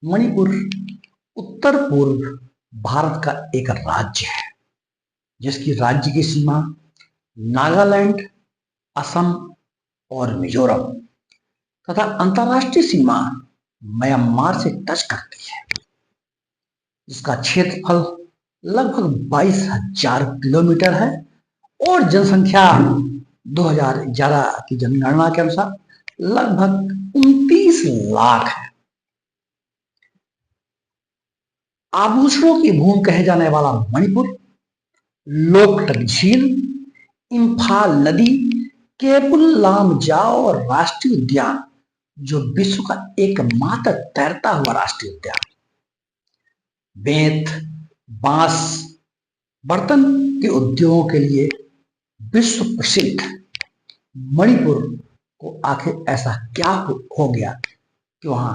मणिपुर उत्तर पूर्व भारत का एक राज्य है जिसकी राज्य की सीमा नागालैंड, असम और मिजोरम तथा अंतर्राष्ट्रीय सीमा म्यांमार से टच करती है। इसका क्षेत्रफल लगभग 22,000 किलोमीटर है और जनसंख्या 2011 की जनगणना के अनुसार लगभग 29 लाख है। आभूषणों की भूमि कहे जाने वाला मणिपुर लोकटक झील, इम्फाल नदी, केबुल लामजाओ राष्ट्रीय उद्यान जो विश्व का एकमात्र तैरता हुआ राष्ट्रीय उद्यान, बेंत, बांस, बर्तन के उद्योगों के लिए विश्व प्रसिद्ध मणिपुर को आखिर ऐसा क्या हो गया कि वहां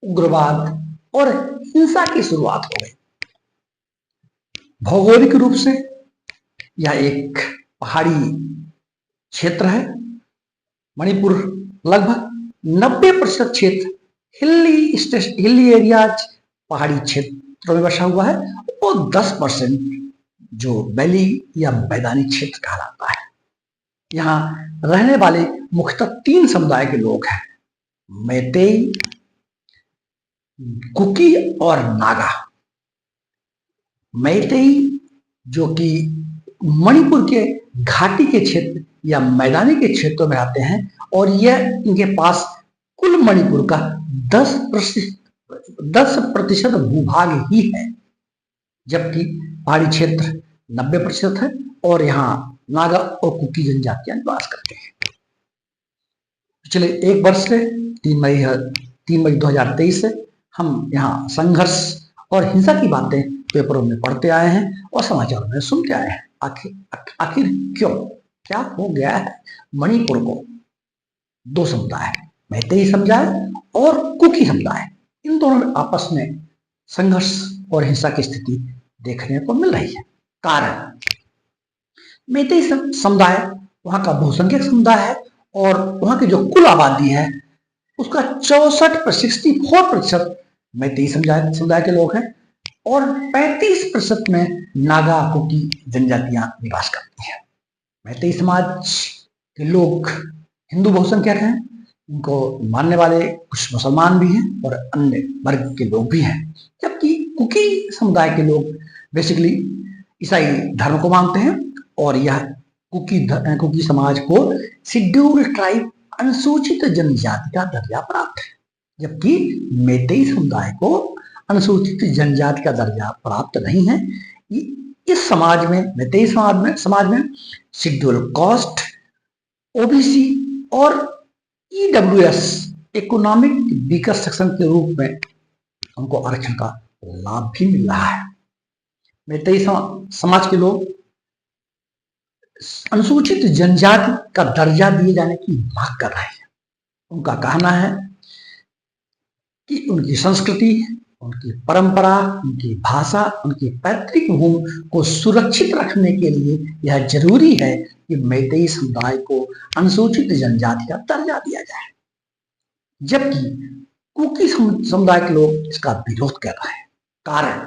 उग्रवाद और हिंसा की शुरुआत हो गई। भौगोलिक रूप से यह एक पहाड़ी क्षेत्र है। मणिपुर लगभग 90% क्षेत्र हिली एरियाज पहाड़ी क्षेत्रों में बसा हुआ है और 10% जो वैली या मैदानी क्षेत्र कहलाता है। यहाँ रहने वाले मुख्यतः 3 समुदाय के लोग हैं, मैतेई, कुकी और नागा। मैतेई जो कि मणिपुर के घाटी के क्षेत्र या मैदानी के क्षेत्रों में आते हैं और यह इनके पास कुल मणिपुर का 10% भूभाग ही है, जबकि पहाड़ी क्षेत्र 90% है और यहाँ नागा और कुकी जनजातियां निवास करते हैं। पिछले 1 वर्ष से 3 मई 2023 से हम यहाँ संघर्ष और हिंसा की बातें पेपरों में पढ़ते आए हैं और समाचारों में सुनते आए हैं। आखिर क्यों, क्या हो गया है मणिपुर को? 2 समुदाय, मैतेई समुदाय और कुकी समुदाय, इन दोनों में आपस में संघर्ष और हिंसा की स्थिति देखने को मिल रही है। कारण, मैतेई समुदाय वहां का बहुसंख्यक समुदाय है और वहां की जो कुल आबादी है उसका 64% मैतेई समुदाय के लोग हैं और 35% में नागा कुकी जनजातियां निवास करती हैं। मैतेई समाज के लोग हिंदू बहुसंख्यक हैं, इनको मानने वाले कुछ मुसलमान भी हैं और अन्य वर्ग के लोग भी हैं, जबकि कुकी समुदाय के लोग बेसिकली ईसाई धर्म को मानते हैं और यह कुकी समाज को शेड्यूल्ड ट्राइब अनुसूचित जनजाति का दर्जा प्राप्त है, जबकि मैतेई समुदाय को अनुसूचित जनजाति का दर्जा प्राप्त नहीं है। इस समाज में, मैतेई समाज में शेड्यूल कास्ट, ओबीसी और ईडब्ल्यूएस इकोनॉमिक वीकर सेक्शन के रूप में उनको आरक्षण का लाभ भी मिल रहा है। मैतेई समाज के लोग अनुसूचित जनजाति का दर्जा दिए जाने की मांग कर रहे हैं। उनका कहना है कि उनकी संस्कृति, उनकी परंपरा, उनकी भाषा, उनकी पैतृक भूमि को सुरक्षित रखने के लिए यह जरूरी है कि मैतेई समुदाय को अनुसूचित जनजाति का दर्जा दिया जाए, जबकि कुकी समुदाय के लोग इसका विरोध कर रहे हैं। कारण,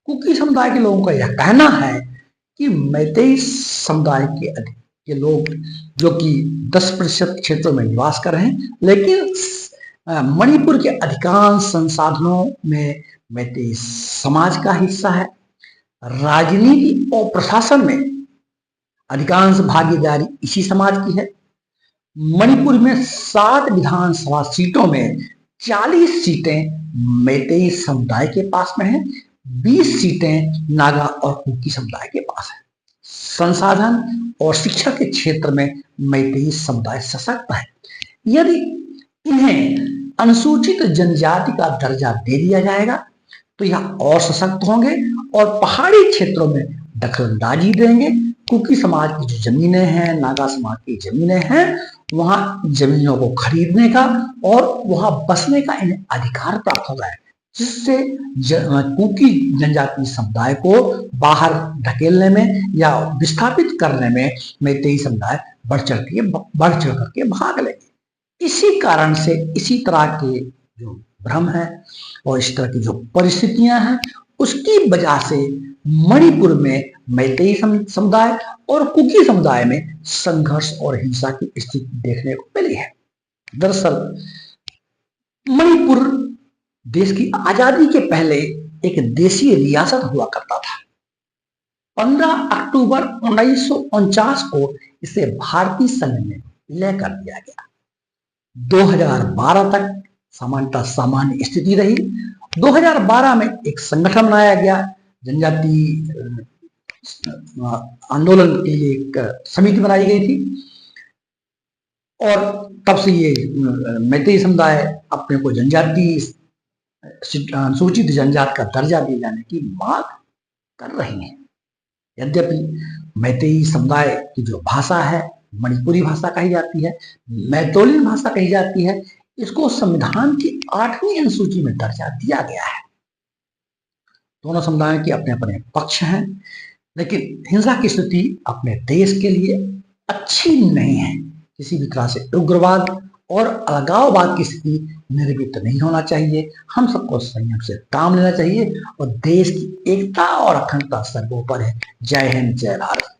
कुकी समुदाय के लोगों का यह कहना है कि मैतेई समुदाय के लोग जो कि 10% क्षेत्रों में निवास कर रहे हैं, लेकिन मणिपुर के अधिकांश संसाधनों में मैतेई समाज का हिस्सा है। राजनीति और प्रशासन में अधिकांश भागीदारी इसी समाज की है। मणिपुर में 7 विधानसभा सीटों में 40 सीटें मैतेई समुदाय के पास में है, 20 सीटें नागा और कुकी समुदाय के पास है। संसाधन और शिक्षा के क्षेत्र में मैतेई समुदाय सशक्त है। यदि इन्हें अनुसूचित जनजाति का दर्जा दे दिया जाएगा तो यह और सशक्त होंगे और पहाड़ी क्षेत्रों में दखलंदाजी देंगे। कुकी समाज की जो जमीनें हैं, नागा समाज की जमीनें हैं, वहां जमीनों को खरीदने का और वहां बसने का इन्हें अधिकार प्राप्त होगा, जिससे कुकी जनजाति समुदाय को बाहर धकेलने में या विस्थापित करने में मैतेई समुदाय बढ़ चढ़ करके भाग लेंगे। इसी कारण से इसी तरह के जो भ्रम है और इस तरह की जो परिस्थितियां हैं उसकी वजह से मणिपुर में मैतेई समुदाय और कुकी समुदाय में संघर्ष और हिंसा की स्थिति देखने को मिली है। दरअसल मणिपुर देश की आजादी के पहले एक देशीय रियासत हुआ करता था। 15 अक्टूबर 1949 को इसे भारतीय संघ में विलय कर दिया गया। 2012 तक सामान्य स्थिति रही। 2012 में एक संगठन बनाया गया, जनजातीय आंदोलन के लिए एक समिति बनाई गई थी और तब से ये मैतेई समुदाय अपने को जनजातीय सूचित जनजाति का दर्जा दिए जाने की मांग कर रही है। यद्यपि मैतेई समुदाय की जो भाषा है मणिपुरी भाषा कही जाती है, मैतोलिन भाषा कही जाती है, इसको संविधान की 8वीं अनुसूची में दर्जा दिया गया है। दोनों समुदायों के अपने अपने पक्ष हैं, लेकिन हिंसा की स्थिति अपने देश के लिए अच्छी नहीं है। किसी भी तरह से उग्रवाद और अलगाववाद की स्थिति निर्मित नहीं होना चाहिए। हम सबको संयम से काम लेना चाहिए और देश की एकता और अखंडता सर्वोपरि है। जय हिंद, जय भारत।